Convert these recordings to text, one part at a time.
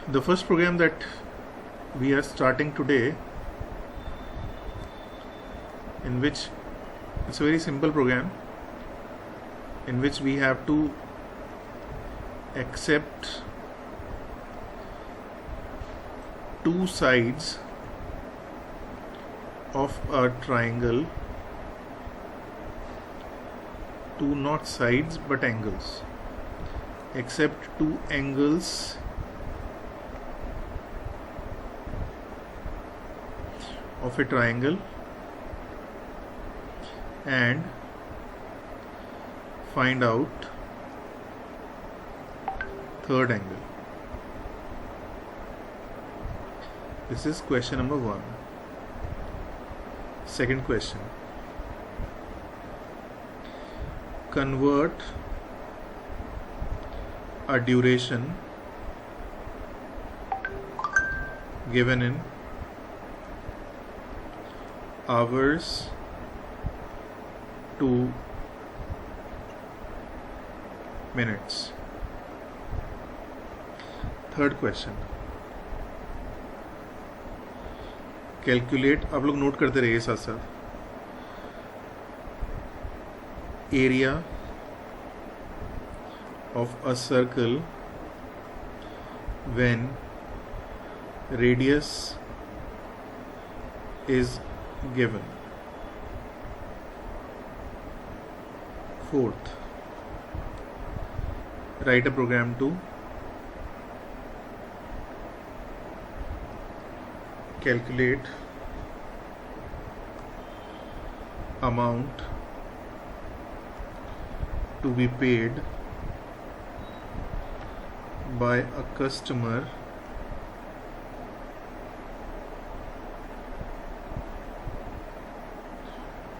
The first program that we are starting today, in which it's a very simple program in which we have to accept two sides of a triangle, two not sides but angles, accept two angles of a triangle and find out third angle. This is question number 1. Second question: convert a duration given in hours to minutes. Third question: calculate, आप लोग note करते रहिए साथ साथ, area of a circle when radius is given. Fourth, write a program to calculate amount to be paid by a customer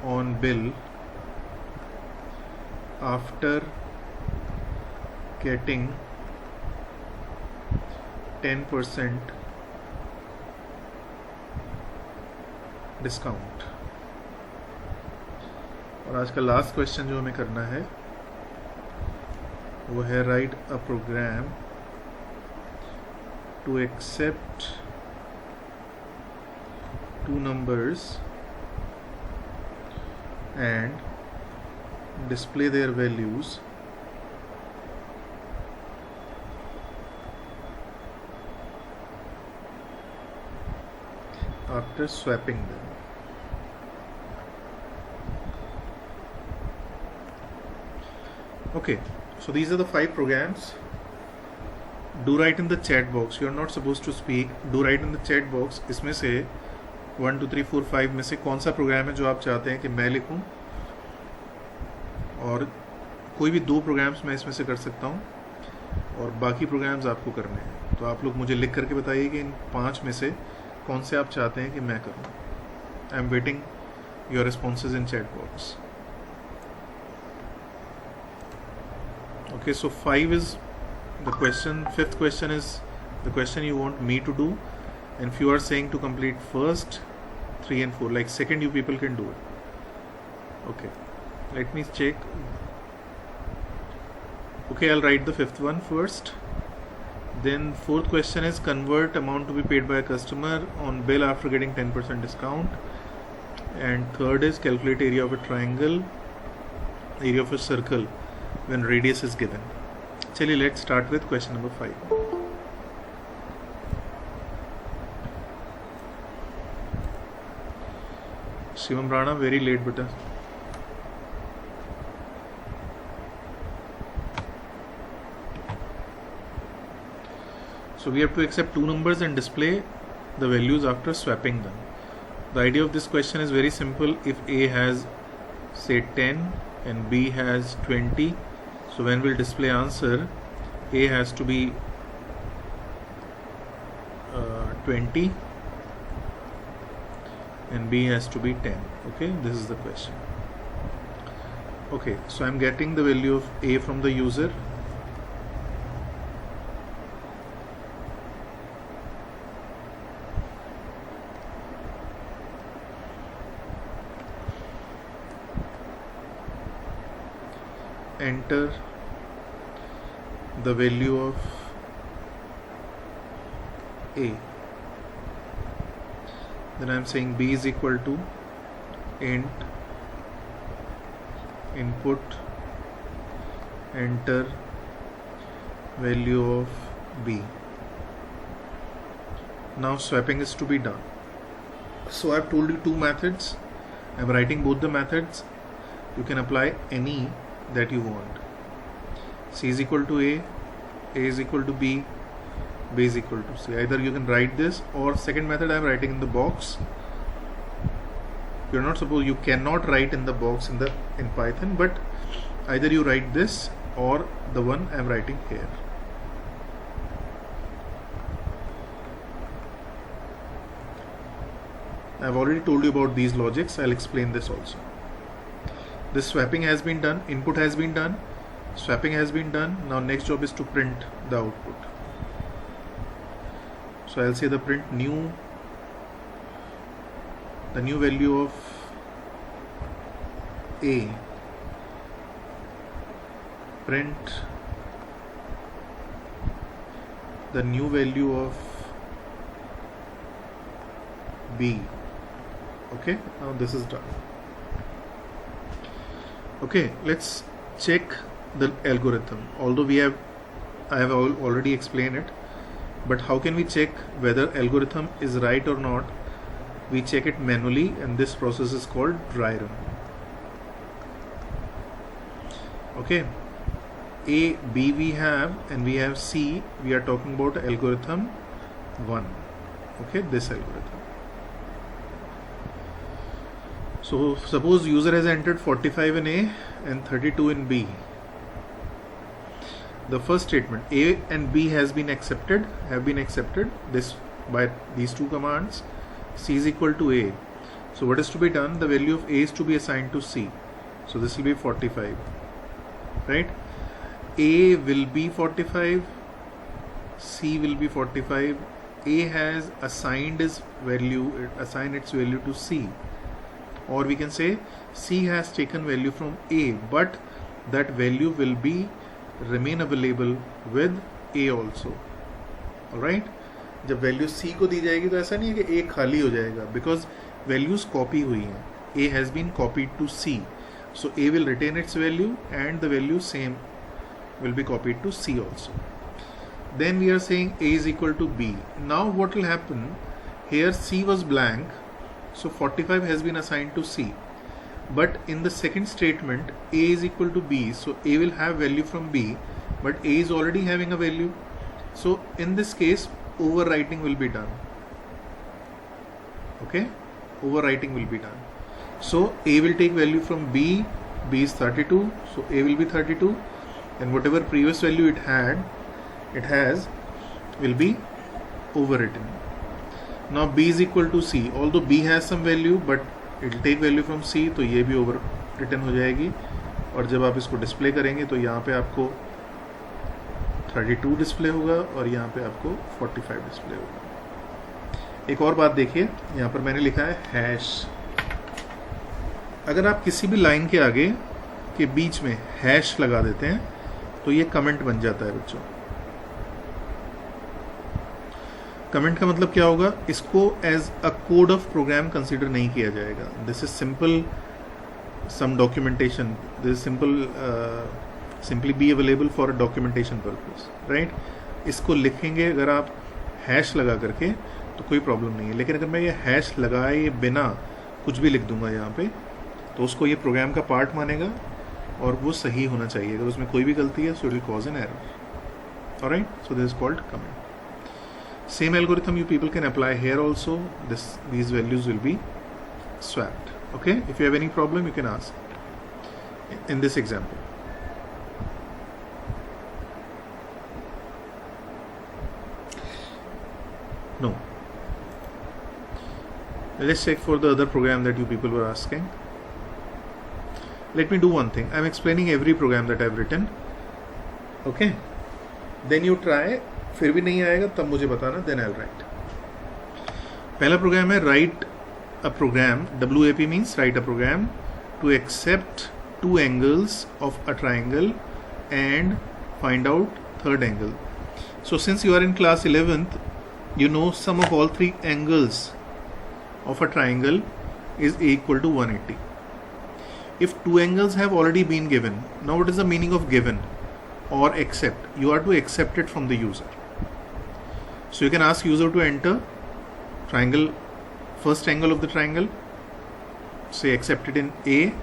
on bill after getting 10% discount. और आज का last question जो हमें करना है वो है write a program to accept two numbers and display their values after swapping them. Okay, so these are the 5 programs. Do write in the chat box. You are not supposed to speak. Do write in the chat box. इसमें से 1 2 3 4 5 में से कौन सा programme है जो आप चाहते हैं कि मैं लिखूं, और कोई भी 2 प्रोग्राम्स मैं इसमें से कर सकता हूं और बाकी प्रोग्राम्स आपको करने हैं. तो आप लोग मुझे लिख करके बताइए कि इन 5 में से कौन से आप चाहते हैं कि मैं करूं. I am waiting your responses in chat box. Okay, so 5 is the question. 5th question is the question you want me to do, and if you are saying to complete first 3 and 4, like second, you people can do it. Okay, let me check. Okay, I'll write the 5th one first. Then 4th question is convert amount to be paid by a customer on bill after getting 10% discount. And 3rd is calculate area of a triangle, area of a circle when radius is given. चलिए, let's start with question number 5. Shivam Rana, very late beta. So we have to accept 2 numbers and display the values after swapping them. The idea of this question is very simple. If A has say 10 and B has 20, so when we'll display answer, A has to be 20 and B has to be 10. Okay, this is the question. Okay, so I'm getting the value of A from the user. Enter the value of A. Then I am saying B is equal to int input enter value of B. Now swapping is to be done. So I have told you two methods. I am writing both the methods. You can apply any that you want. C is equal to A is equal to B is equal to C. Either you can write this, or second method I am writing in the box. You cannot write in the box in Python, but either you write this or the one I am writing here. I have already told you about these logics. I'll explain this also. This swapping has been done, input has been done, swapping has been done. Now next job is to print the output. So I'll say the print the new value of A, print the new value of B. Okay, now this is done. Okay, let's check the algorithm. Although I have already explained it, but how can we check whether algorithm is right or not? We check it manually, and this process is called dry run. Okay, A, B we have, and we have C. We are talking about algorithm 1. Okay, this algorithm. So suppose user has entered 45 in A and 32 in B. The first statement, A and B have been accepted this by these two commands. C is equal to A. So what is to be done? The value of A is to be assigned to C. So this will be 45, right? A will be 45, C will be 45. A has assigned its value to C, or we can say C has taken value from A, but that value will remain available with A also. Alright, जब value C को दी जाएगी तो ऐसा नहीं है कि A खाली हो जाएगा, because values कॉपी हुई हैं. A has been copied to C, so A will retain its value and the value same will be copied to C also. Then we are saying A is equal to B. Now what will happen? Here C was blank, so 45 has been assigned to C. But in the second statement, A is equal to B, so A will have value from B, but A is already having a value. So in this case, overwriting will be done. Okay, overwriting will be done. So A will take value from B. B is 32, so A will be 32, and whatever previous value it has will be overwritten. Now B is equal to C. Although B has some value, but it will take value from C, तो ये भी overwritten हो जाएगी. और जब आप इसको display करेंगे तो यहाँ पे आपको 32 डिस्प्ले होगा और यहाँ पे आपको 45 डिस्प्ले होगा. एक और बात देखिए, यहाँ पर मैंने लिखा है हैश. अगर आप किसी भी लाइन के आगे के बीच में हैश लगा देते हैं तो ये कमेंट बन जाता है बच्चों. कमेंट का मतलब क्या होगा? इसको as a code of program consider नहीं किया जाएगा. This is simple some documentation. This simply be available for documentation purpose, right? इसको लिखेंगे अगर आप हैश लगा करके तो कोई प्रॉब्लम नहीं है. लेकिन अगर मैं ये हैश लगाए बिना कुछ भी लिख दूंगा यहाँ पे तो उसको ये प्रोग्राम का पार्ट मानेगा और वो सही होना चाहिए. अगर उसमें कोई भी गलती है so it will cause an error. Alright, so this is called comment. Same algorithm you people can apply here also. These values will be swapped. Okay, if you have any problem you can ask in this example. No, let's check for the other program that you people were asking. Let me do one thing. I'm explaining every program that I've written. Okay, then you try. फिर भी नहीं आएगा तब मुझे बताना, then I will write. पहला program है write a program. WAP means write a program to accept two angles of a triangle and find out third angle. So since you are in class 11th you know sum of all three angles of a triangle is equal to 180. If two angles have already been given, now what is the meaning of given or accept? You are to accept it from the user. So you can ask user to enter triangle, first angle of the triangle, say accept it in A,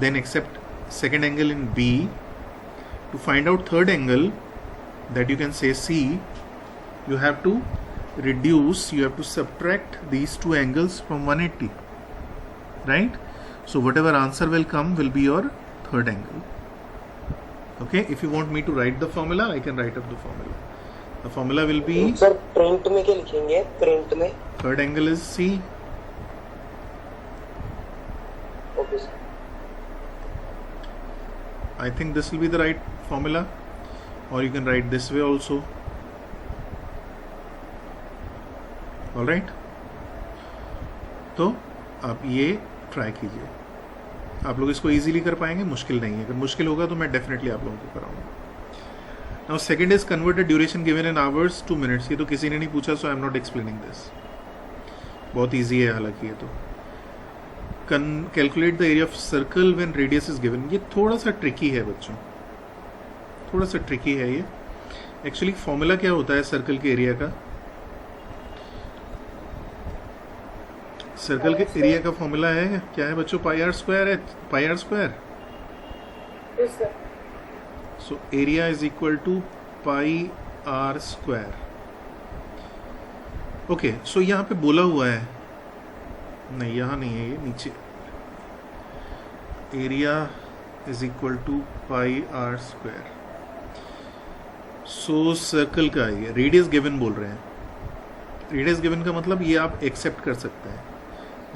then accept second angle in B. To find out third angle, that you can say C, you have to reduce, you have to subtract these two angles from 180, right? So whatever answer will come will be your third angle. Okay, if you want me to write the formula, I can write up the formula. The formula will be, sir print में क्या लिखेंगे? Print में third angle is C. Okay sir. I think this will be the right formula, or you can write this way also. All right, तो आप ये try कीजिए. आप लोग इसको इजीली कर पाएंगे, मुश्किल नहीं है. अगर मुश्किल होगा तो मैं डेफिनेटली आप लोगों को कराऊंगा. Now second is converted duration given in hours 2 minutes. ये तो किसी ने नहीं पूछा, so I am not explaining this. बहुत ईजी है हालांकि ये तो. Calculate the area of circle when radius is given. ये थोड़ा सा ट्रिकी है बच्चों, थोड़ा सा ट्रिकी है ये. एक्चुअली फॉर्मूला क्या होता है सर्कल के एरिया का? सर्कल के एरिया का फॉर्मूला है क्या है बच्चों? पाई आर स्क्वायर है. Pi r square. So area is equal to pi r square. Okay, so यहाँ पे बोला हुआ है, नहीं यहाँ नहीं है, ये नीचे. Area is equal to pi r square. So circle का ये रेडियस गिवन बोल रहे हैं. रेडियस गिवन का मतलब ये आप एक्सेप्ट कर सकते हैं.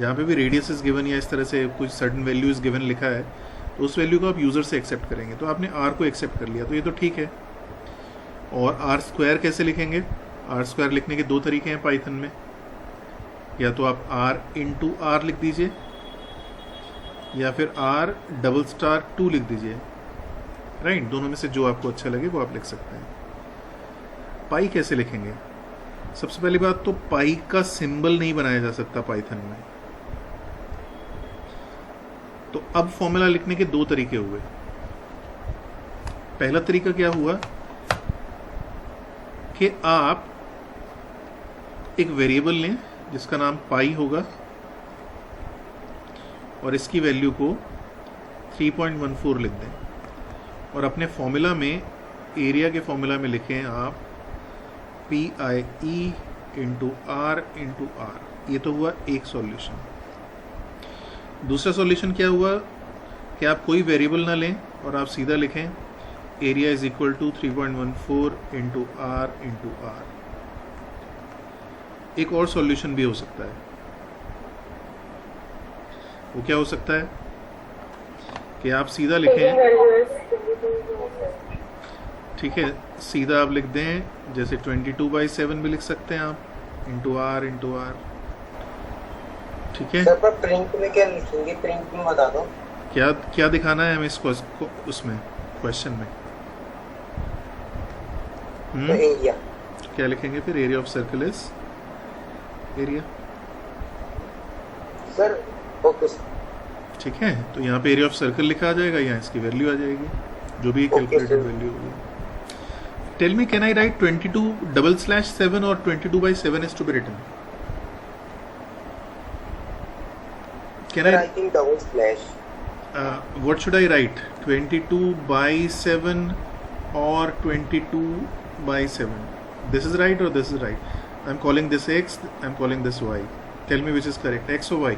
जहाँ पे भी रेडियस इज गिवन या इस तरह से कुछ सर्टन वैल्यू इज गिवन लिखा है, तो उस वैल्यू को आप यूज़र से एक्सेप्ट करेंगे. तो आपने आर को एक्सेप्ट कर लिया, तो ये तो ठीक है. और आर स्क्वायर कैसे लिखेंगे? आर स्क्वायर लिखने के दो तरीके हैं पाइथन में. या तो आप आर इंटू आर लिख दीजिए, या फिर आर डबल स्टार 2 लिख दीजिए. राइट, दोनों में से जो आपको अच्छा लगे वो आप लिख सकते हैं. पाई कैसे लिखेंगे? सबसे पहली बात तो पाई का सिंबल नहीं बनाया जा सकता पाइथन में. तो अब फॉर्मूला लिखने के दो तरीके हुए. पहला तरीका क्या हुआ कि आप एक वेरिएबल लें जिसका नाम पाई होगा, और इसकी वैल्यू को 3.14 लिख दें, और अपने फॉर्मूला में एरिया के फॉर्मूला में लिखें आप PIE इंटू आर. ये तो हुआ एक सॉल्यूशन. दूसरा सॉल्यूशन क्या हुआ कि आप कोई वेरिएबल ना लें और आप सीधा लिखें area is equal to 3.14 into r. एक और सॉल्यूशन भी हो सकता है. वो क्या हो सकता है कि आप सीधा लिखें, ठीक है, सीधा आप लिख दें जैसे 22/7 भी लिख सकते हैं आप, इंटू आर. ठीक है. सर पर प्रिंट में क्या लिखेंगे? प्रिंट में बता दो. क्या दिखाना है हमें इसको उसमें क्वेश्चन में? एरिया. क्या लिखेंगे फिर? Area of circle is area. Sir okay. ठीक है, तो यहाँ पे एरिया ऑफ सर्कल लिखा आ जाएगा, यहाँ इसकी वैल्यू आ जाएगी जो भी कैलकुलेटेड वैल्यू होगी. Tell me, can I write 22/7 और 22/7 is to be written? Can I think double slash. What should I write? 22/7 or 22/7? This is right or this is right? I'm calling this x, I'm calling this y. Tell me which is correct, x or y?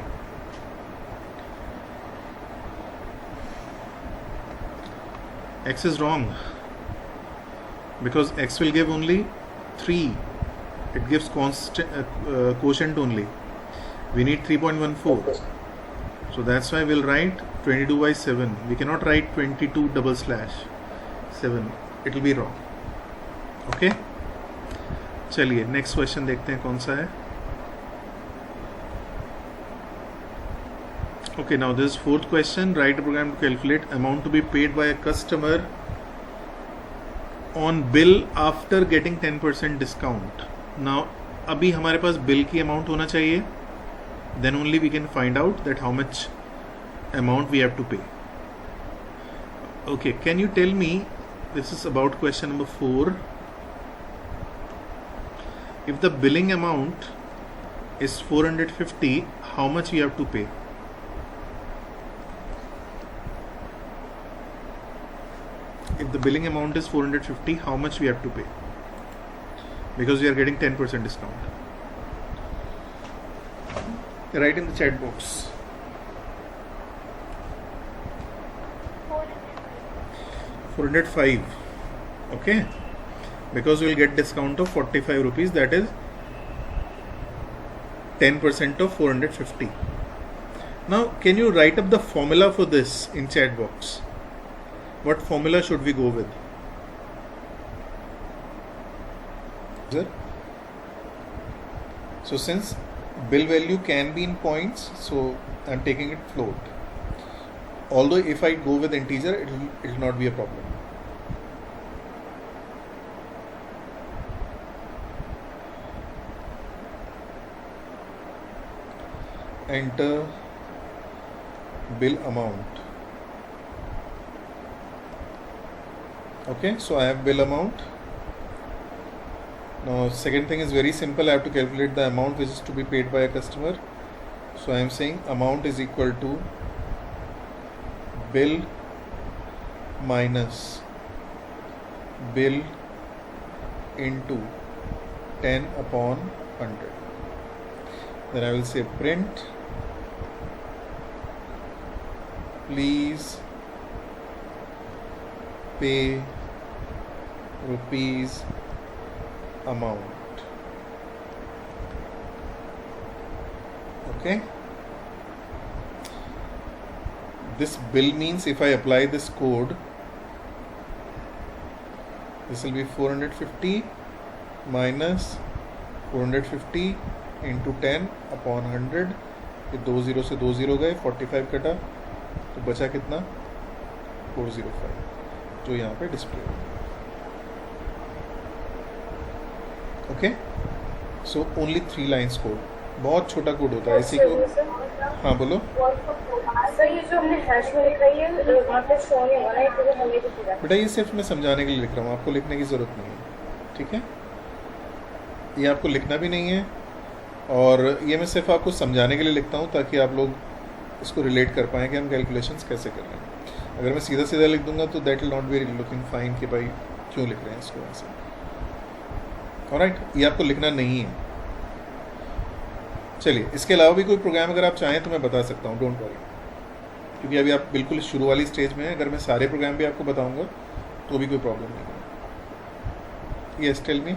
X is wrong, because x will give only 3. It gives quotient only. We need 3.14. So that's why we'll write 22/7. We cannot write 22/7. It will be wrong. Okay? चलिए next question देखते हैं कौन सा है. Okay, now this is fourth question. Write a program to calculate amount to be paid by a customer on bill after getting 10% discount. Now अभी हमारे पास bill की amount होना चाहिए, then only we can find out that how much amount we have to pay. Okay, can you tell me, this is about question number 4, if the billing amount is 450, how much we have to pay? If the billing amount is 450, how much we have to pay? Because we are getting 10% discount. Write in the chat box. 405. Okay, because we will get discount of 45 rupees, that is 10% of 450. Now can you write up the formula for this in chat box? What formula should we go with? Sir? So since bill value can be in points, so I am taking it float. Although if I go with integer, it will not be a problem. Enter bill amount. Okay, so I have bill amount. Now second thing is very simple. I have to calculate the amount which is to be paid by a customer. So I am saying amount is equal to bill minus bill into 10 upon 100. Then I will say print, please pay rupees amount. Okay. This bill means if I apply this code, this will be 450 minus 450 into 10 upon 100. ये 2 0 से 2 0 गए, 45 कटा, तो बचा कितना 405, जो यहाँ पे डिस्प्ले हो. Okay, so only 3 lines code, बहुत छोटा कोड होता है. इसी को हाँ बोलो. सर ये जो हमने हैश में लिख रही है मतलब शो नहीं हो रहा है, तो हमने कुछ किया. बेटा ये सिर्फ मैं समझाने के लिए लिख रहा हूँ, आपको लिखने की ज़रूरत नहीं है. ठीक है, ये आपको लिखना भी नहीं है, और ये मैं सिर्फ आपको समझाने के लिए लिखता हूँ ताकि आप लोग इसको रिलेट कर पाएँ कि हम कैलकुलेशंस कैसे कर रहे हैं. अगर मैं सीधा सीधा लिख दूंगा तो that will not be looking fine कि भाई क्यों लिख रहे हैं इसको ऐसे. ऑलराइट, ये आपको लिखना नहीं है. चलिए, इसके अलावा भी कोई प्रोग्राम अगर आप चाहें तो मैं बता सकता हूँ, डोंट वरी, क्योंकि अभी आप बिल्कुल शुरू वाली स्टेज में हैं. अगर मैं सारे प्रोग्राम भी आपको बताऊंगा तो भी कोई प्रॉब्लम नहीं है. यस, टेल मी.